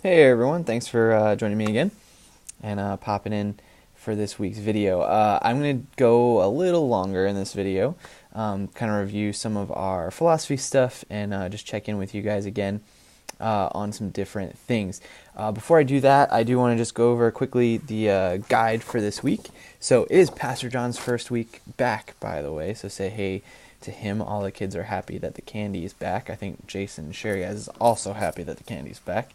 Hey everyone, thanks for joining me again and popping in for this week's video. I'm going to go a little longer in this video, kind of review some of our philosophy stuff and just check in with you guys again on some different things. Before I do that, I do want to just go over quickly the guide for this week. So it is Pastor John's first week back, by the way, so say hey to him. All the kids are happy that the candy is back. I think Jason and Sherry guys is also happy that the candy's back.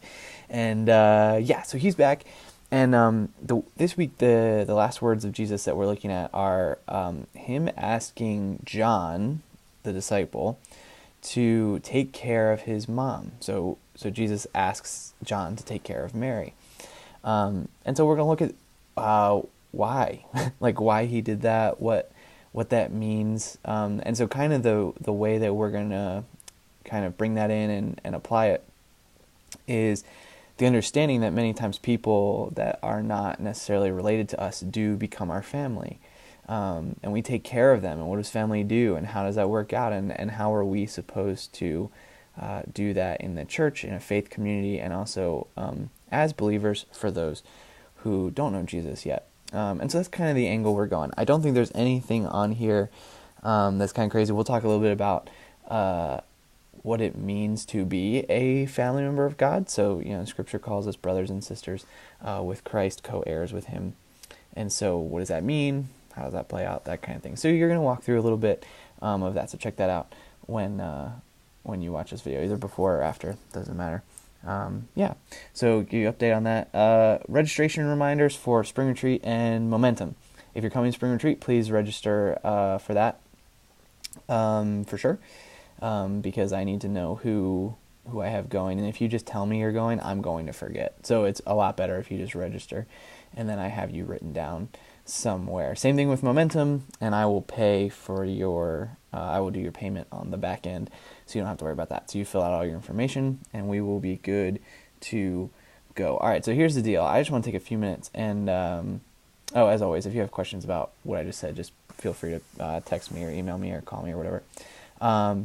And so he's back. And this week, the last words of Jesus that we're looking at are him asking John, the disciple, to take care of his mom. So Jesus asks John to take care of Mary. And so we're going to look at why, like why he did that, what that means. And so kind of the way that we're going to kind of bring that in and apply it is the understanding that many times people that are not necessarily related to us do become our family. And we take care of them. And what does family do? And how does that work out? And how are we supposed to do that in the church, in a faith community, and also as believers for those who don't know Jesus yet? And so that's kind of the angle we're going. I don't think there's anything on here that's kind of crazy. We'll talk a little bit about what it means to be a family member of God. So, Scripture calls us brothers and sisters with Christ, co-heirs with Him. And so what does that mean? How does that play out? That kind of thing. So you're going to walk through a little bit of that. So check that out when you watch this video, either before or after. Doesn't matter. So give you an update on that. Registration reminders for Spring Retreat and Momentum. If you're coming to Spring Retreat, please register for that for sure. Because I need to know who I have going. And if you just tell me you're going, I'm going to forget. So it's a lot better if you just register and then I have you written down somewhere. Same thing with Momentum, and I will pay for I will do your payment on the back end, so you don't have to worry about that. So you fill out all your information and we will be good to go. All right, so here's the deal. I just want to take a few minutes and, as always, if you have questions about what I just said, just feel free to text me or email me or call me or whatever.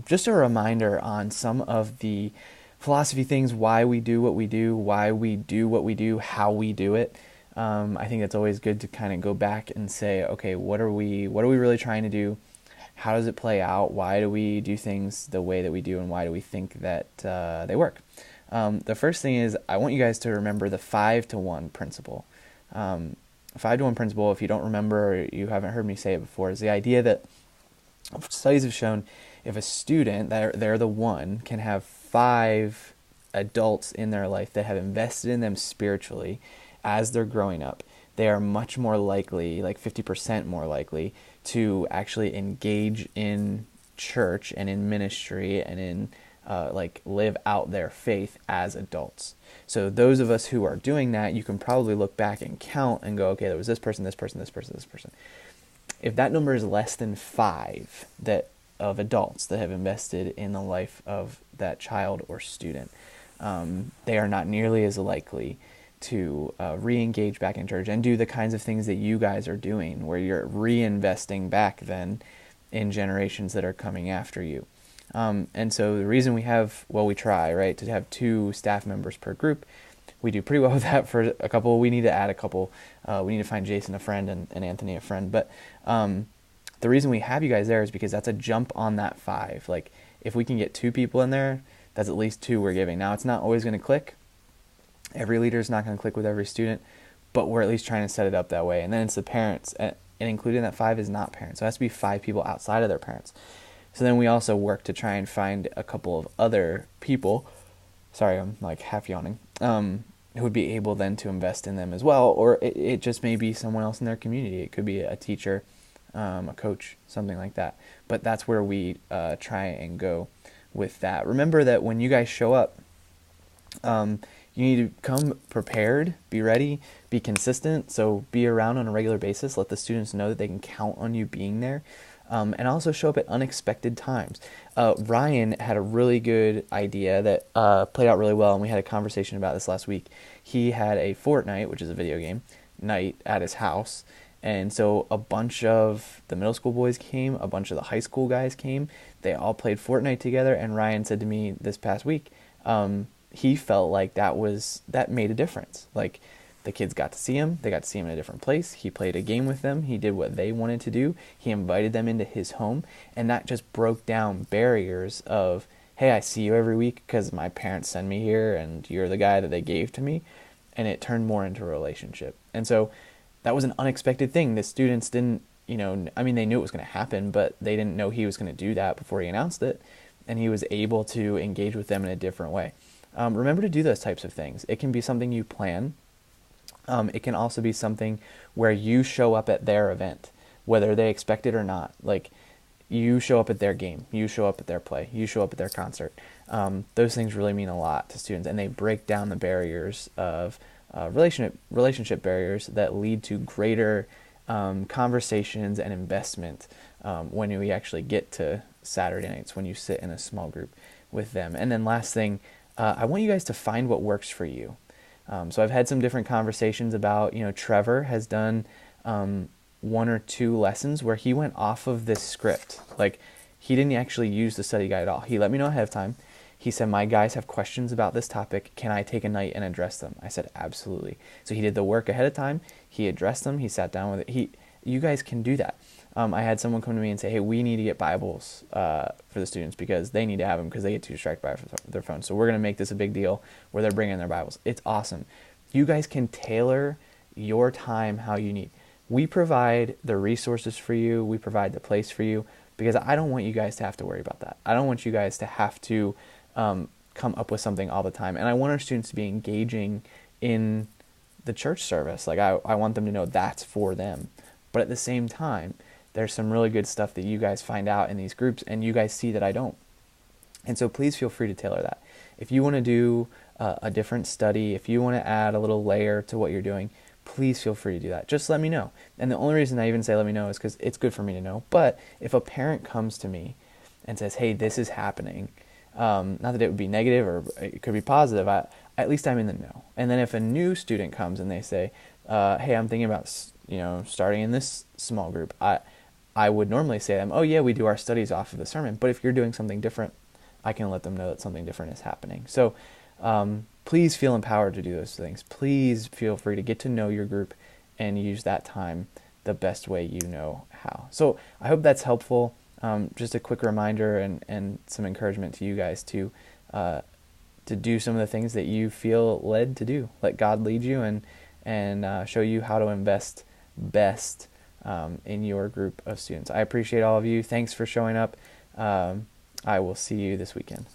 Just a reminder on some of the philosophy things, why we do what we do, how we do it. I think it's always good to kind of go back and say, okay, what are we really trying to do? How does it play out? Why do we do things the way that we do, and why do we think that they work? The first thing is I want you guys to remember the 5-to-1 principle. 5-to-1 principle, if you don't remember or you haven't heard me say it before, is the idea that studies have shown if a student, they're the one, can have 5 adults in their life that have invested in them spiritually as they're growing up, they are much more likely, like 50% more likely, to actually engage in church and in ministry and in live out their faith as adults. So those of us who are doing that, you can probably look back and count and go, okay, there was this person, this person, this person, this person. If that number is less than 5 of adults that have invested in the life of that child or student, they are not nearly as likely to re-engage back in church and do the kinds of things that you guys are doing, where you're reinvesting back then in generations that are coming after you. And so the reason we try, right, to have 2 staff members per group. We do pretty well with that for a couple. We need to add a couple. We need to find Jason a friend and Anthony a friend. But the reason we have you guys there is because that's a jump on that 5. Like, if we can get 2 people in there, that's at least 2 we're giving. Now, it's not always going to click. Every leader is not going to click with every student, but we're at least trying to set it up that way. And then it's the parents, and including that 5 is not parents. So it has to be 5 people outside of their parents. So then we also work to try and find a couple of other people. Sorry, I'm like half yawning. Who would be able then to invest in them as well, or it just may be someone else in their community. It could be a teacher, a coach, something like that. But that's where we try and go with that. Remember that when you guys show up, you need to come prepared, be ready, be consistent. So be around on a regular basis. Let the students know that they can count on you being there. And also show up at unexpected times. Ryan had a really good idea that played out really well, and we had a conversation about this last week. He had a Fortnite, which is a video game, night at his house, and so a bunch of the middle school boys came, a bunch of the high school guys came. They all played Fortnite together, and Ryan said to me this past week, he felt like that made a difference. Like, the kids got to see him. They got to see him in a different place. He played a game with them. He did what they wanted to do. He invited them into his home. And that just broke down barriers of, hey, I see you every week because my parents send me here and you're the guy that they gave to me. And it turned more into a relationship. And so that was an unexpected thing. The students didn't, they knew it was going to happen, but they didn't know he was going to do that before he announced it. And he was able to engage with them in a different way. Remember to do those types of things. It can be something you plan. It can also be something where you show up at their event, whether they expect it or not. Like, you show up at their game, you show up at their play, you show up at their concert. Those things really mean a lot to students, and they break down the barriers of relationship barriers that lead to greater conversations and investment when we actually get to Saturday nights, when you sit in a small group with them. And then last thing, I want you guys to find what works for you. So I've had some different conversations about, Trevor has done 1 or 2 lessons where he went off of this script. Like, he didn't actually use the study guide at all. He let me know ahead of time. He said, my guys have questions about this topic. Can I take a night and address them? I said, absolutely. So he did the work ahead of time. He addressed them. He sat down with it. You guys can do that. I had someone come to me and say, hey, we need to get Bibles for the students because they need to have them because they get too distracted by their phones. So we're going to make this a big deal where they're bringing their Bibles. It's awesome. You guys can tailor your time how you need. We provide the resources for you. We provide the place for you because I don't want you guys to have to worry about that. I don't want you guys to have to come up with something all the time. And I want our students to be engaging in the church service. Like, I want them to know that's for them. But at the same time, there's some really good stuff that you guys find out in these groups and you guys see that I don't. And so please feel free to tailor that. If you want to do a different study, if you want to add a little layer to what you're doing, please feel free to do that. Just let me know. And the only reason I even say let me know is because it's good for me to know. But if a parent comes to me and says, hey, this is happening, not that it would be negative or it could be positive, at least I'm in the know. And then if a new student comes and they say, hey, I'm thinking about starting in this small group, I would normally say to them, oh yeah, we do our studies off of the sermon. But if you're doing something different, I can let them know that something different is happening. So please feel empowered to do those things. Please feel free to get to know your group and use that time the best way you know how. So I hope that's helpful. Just a quick reminder and some encouragement to you guys to do some of the things that you feel led to do. Let God lead you and show you how to invest best in your group of students. I appreciate all of you. Thanks for showing up. I will see you this weekend.